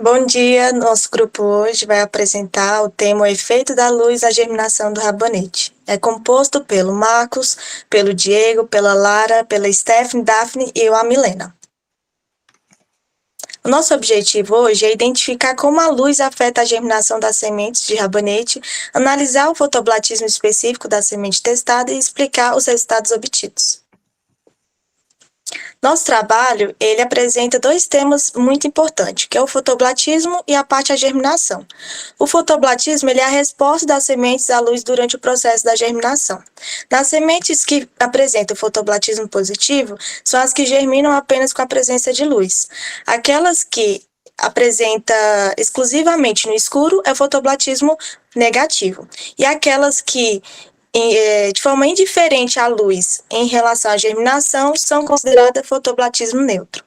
Bom dia, nosso grupo hoje vai apresentar o tema O Efeito da Luz na Germinação do Rabanete. É composto pelo Marcos, pelo Diego, pela Lara, pela Stephanie, Daphne e eu, a Milena. O nosso objetivo hoje é identificar como a luz afeta a germinação das sementes de rabanete, analisar o fotoblatismo específico da semente testada e explicar os resultados obtidos. Nosso trabalho, ele apresenta dois temas muito importantes, que é o fotoblatismo e a parte da germinação. O fotoblatismo, ele é a resposta das sementes à luz durante o processo da germinação. Nas sementes que apresentam fotoblatismo positivo, são as que germinam apenas com a presença de luz. Aquelas que apresenta exclusivamente no escuro é o fotoblatismo negativo. E aquelas que de forma indiferente à luz em relação à germinação, são consideradas fotoblatismo neutro.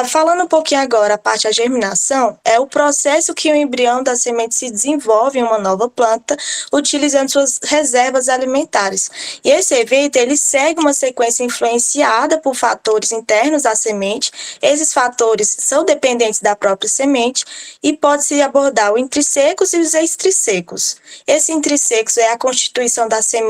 Falando um pouquinho agora a parte da germinação, é o processo que o embrião da semente se desenvolve em uma nova planta, utilizando suas reservas alimentares. E esse evento, ele segue uma sequência influenciada por fatores internos à semente. Esses fatores são dependentes da própria semente e pode-se abordar os intrissecos e os extrissecos. Esse intrissecos é a constituição da semente,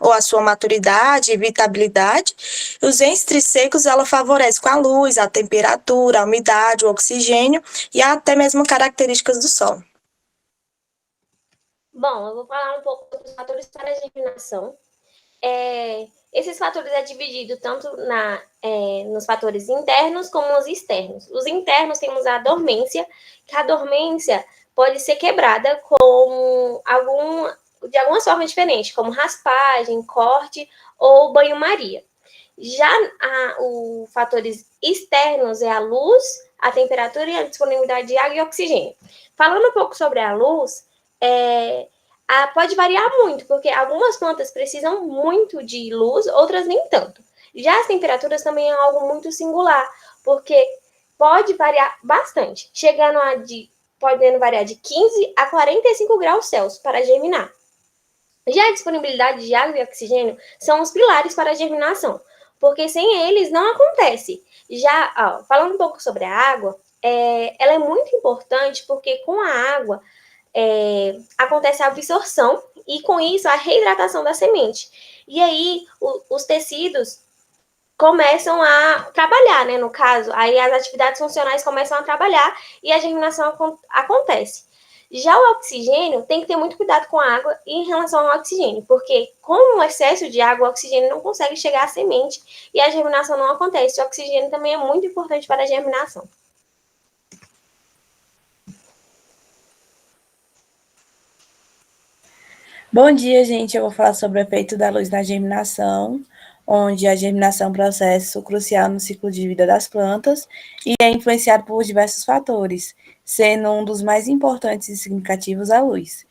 ou a sua maturidade e vitabilidade. Os extrissecos, ela favorece com a luz, a temperatura, a umidade, o oxigênio e até mesmo características do solo. Bom, eu vou falar um pouco dos fatores para a germinação. Esses fatores é dividido tanto nos fatores internos como os externos. Os internos temos a dormência, que a dormência pode ser quebrada de algumas formas diferentes, como raspagem, corte ou banho-maria. Já os fatores externos é a luz, a temperatura e a disponibilidade de água e oxigênio. Falando um pouco sobre a luz, pode variar muito, porque algumas plantas precisam muito de luz, outras nem tanto. Já as temperaturas também é algo muito singular, porque pode variar bastante, podendo variar de 15 a 45 graus Celsius para germinar. Já a disponibilidade de água e oxigênio são os pilares para a germinação, porque sem eles não acontece. Já, falando um pouco sobre a água, ela é muito importante porque com a água acontece a absorção e com isso a reidratação da semente. E aí os tecidos começam a trabalhar, né? No caso, aí as atividades funcionais começam a trabalhar e a germinação acontece. Já o oxigênio, tem que ter muito cuidado com a água em relação ao oxigênio, porque com o excesso de água, o oxigênio não consegue chegar à semente e a germinação não acontece. O oxigênio também é muito importante para a germinação. Bom dia, gente. Eu vou falar sobre o efeito da luz na germinação, onde a germinação é um processo crucial no ciclo de vida das plantas e é influenciado por diversos fatores, sendo um dos mais importantes e significativos a luz.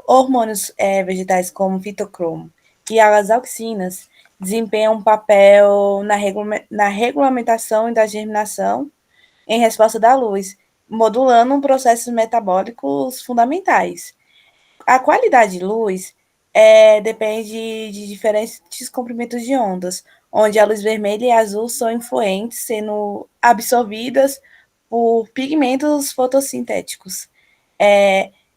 Hormônios vegetais como fitocromo e as auxinas desempenham um papel na regulamentação e da germinação em resposta da luz, modulando processos metabólicos fundamentais. A qualidade de luz depende de diferentes comprimentos de ondas, onde a luz vermelha e azul são influentes, sendo absorvidas por pigmentos fotossintéticos,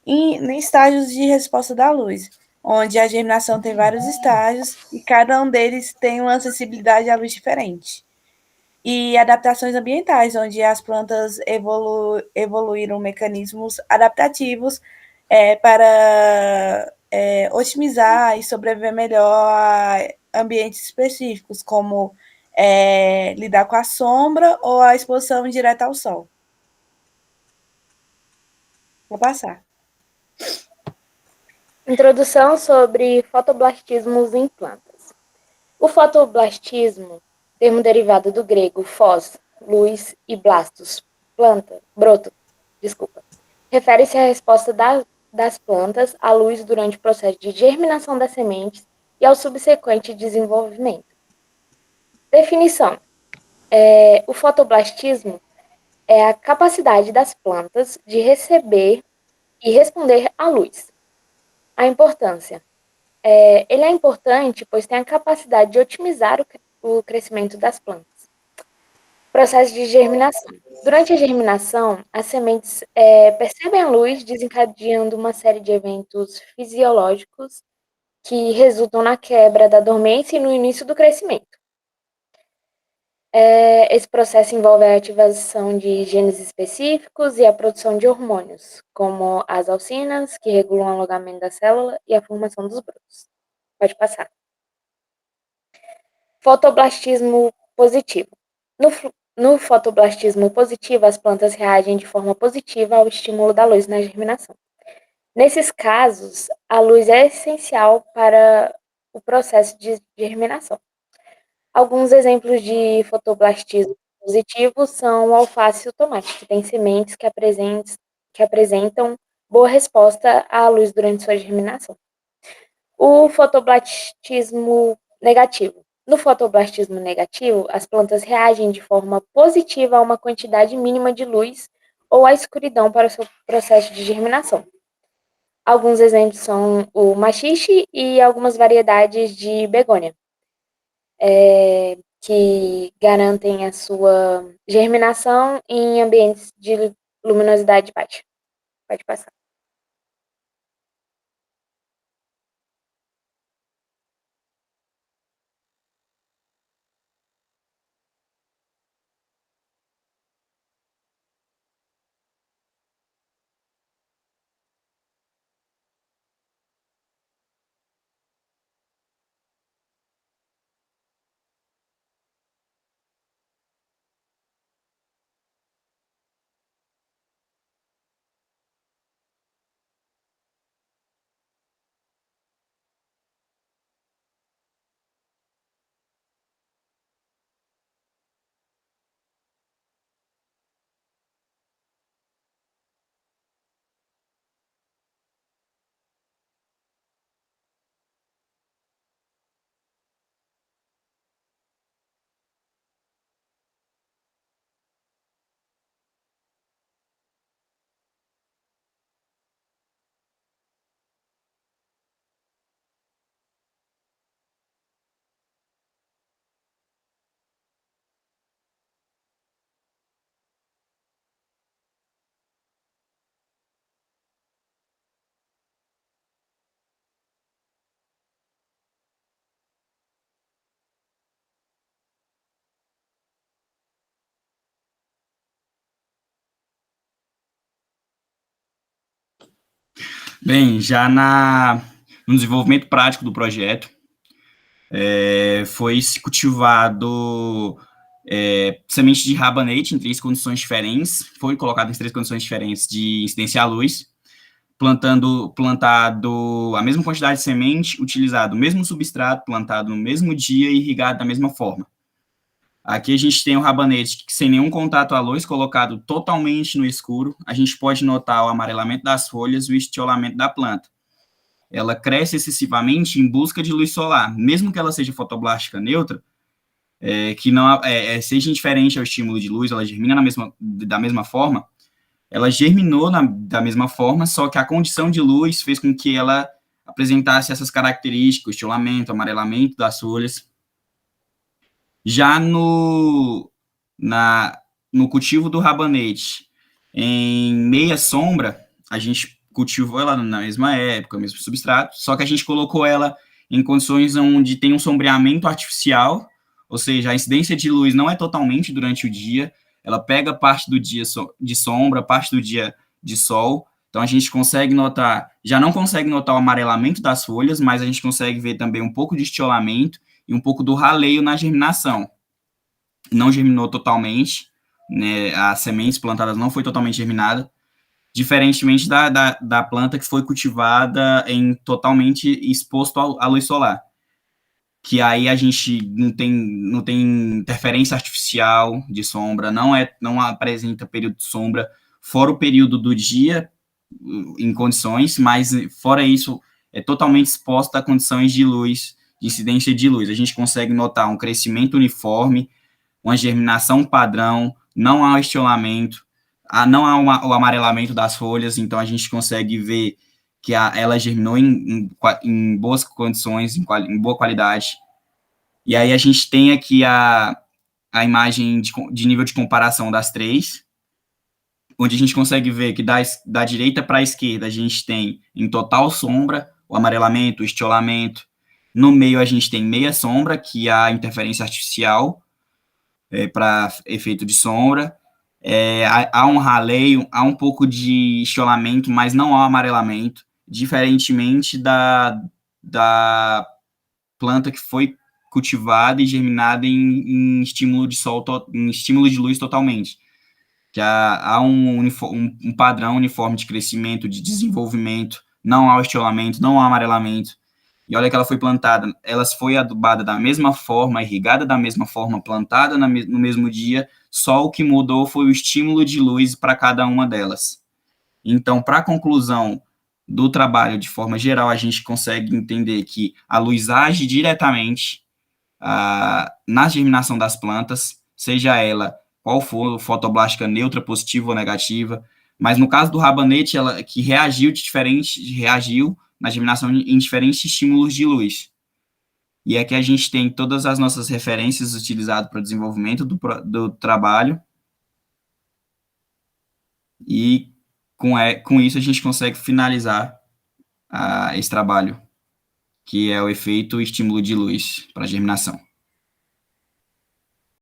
em estágios de resposta da luz, onde a germinação tem vários estágios e cada um deles tem uma sensibilidade à luz diferente. E adaptações ambientais, onde as plantas evoluíram mecanismos adaptativos para otimizar e sobreviver melhor a ambientes específicos, como lidar com a sombra ou a exposição direta ao sol. Vou passar. Introdução sobre fotoblastismos em plantas. O fotoblastismo, termo derivado do grego phos, luz, e blastos, planta, broto, refere-se à resposta das plantas à luz durante o processo de germinação das sementes e ao subsequente desenvolvimento. Definição. O fotoblastismo é a capacidade das plantas de receber e responder à luz. A importância. Ele é importante, pois tem a capacidade de otimizar o crescimento das plantas. Processo de germinação. Durante a germinação, as sementes percebem a luz, desencadeando uma série de eventos fisiológicos que resultam na quebra da dormência e no início do crescimento. Esse processo envolve a ativação de genes específicos e a produção de hormônios, como as auxinas, que regulam o alongamento da célula e a formação dos brotos. Pode passar. Fotoblastismo positivo. No fotoblastismo positivo, as plantas reagem de forma positiva ao estímulo da luz na germinação. Nesses casos, a luz é essencial para o processo de germinação. Alguns exemplos de fotoblastismo positivo são o alface e o tomate, que têm sementes que apresentam boa resposta à luz durante sua germinação. O fotoblastismo negativo. No fotoblastismo negativo, as plantas reagem de forma positiva a uma quantidade mínima de luz ou à escuridão para o seu processo de germinação. Alguns exemplos são o machixe e algumas variedades de begônia, que garantem a sua germinação em ambientes de luminosidade baixa. Pode passar. Bem, já no desenvolvimento prático do projeto, foi cultivado semente de rabanete em 3 condições diferentes, foi colocado em 3 condições diferentes de incidência à luz, plantado a mesma quantidade de semente, utilizado o mesmo substrato, plantado no mesmo dia e irrigado da mesma forma. Aqui a gente tem o rabanete sem nenhum contato à luz, colocado totalmente no escuro. A gente pode notar o amarelamento das folhas e o estiolamento da planta. Ela cresce excessivamente em busca de luz solar, mesmo que ela seja fotoblástica neutra, que não seja indiferente ao estímulo de luz, ela germina da mesma forma, ela germinou da mesma forma, só que a condição de luz fez com que ela apresentasse essas características, o estiolamento, o amarelamento das folhas. Já no cultivo do rabanete, em meia sombra, a gente cultivou ela na mesma época, mesmo substrato, só que a gente colocou ela em condições onde tem um sombreamento artificial, ou seja, a incidência de luz não é totalmente durante o dia, ela pega parte do dia de sombra, parte do dia de sol, então a gente consegue notar, já não consegue notar o amarelamento das folhas, mas a gente consegue ver também um pouco de estiolamento e um pouco do raleio na germinação. Não germinou totalmente, né, as sementes plantadas não foi totalmente germinada, diferentemente da planta que foi cultivada totalmente exposto à luz solar, que aí a gente não tem interferência artificial de sombra, não apresenta período de sombra, fora o período do dia, em condições, mas fora isso, é totalmente exposto a condições de luz, de incidência de luz. A gente consegue notar um crescimento uniforme, uma germinação padrão, não há estiolamento, não há o amarelamento das folhas, então a gente consegue ver que ela germinou em boas condições, em boa qualidade. E aí a gente tem aqui a imagem de nível de comparação das três, onde a gente consegue ver que da direita para a esquerda a gente tem em total sombra, o amarelamento, o estiolamento. No meio a gente tem meia sombra, que é a interferência artificial, para efeito de sombra. Há um raleio, há um pouco de estiolamento, mas não há amarelamento, diferentemente da planta que foi cultivada e germinada em estímulo de sol, em estímulo de luz totalmente. Que há um padrão uniforme de crescimento, de desenvolvimento, não há estiolamento, não há amarelamento. E olha que ela foi plantada, ela foi adubada da mesma forma, irrigada da mesma forma, plantada no mesmo dia, só o que mudou foi o estímulo de luz para cada uma delas. Então, para a conclusão do trabalho, de forma geral, a gente consegue entender que a luz age diretamente na germinação das plantas, seja ela qual for, fotoblástica neutra, positiva ou negativa, mas no caso do rabanete, ela que reagiu na germinação em diferentes estímulos de luz. E aqui a gente tem todas as nossas referências utilizadas para o desenvolvimento do trabalho, e com isso a gente consegue finalizar esse trabalho, que é o efeito estímulo de luz para a germinação.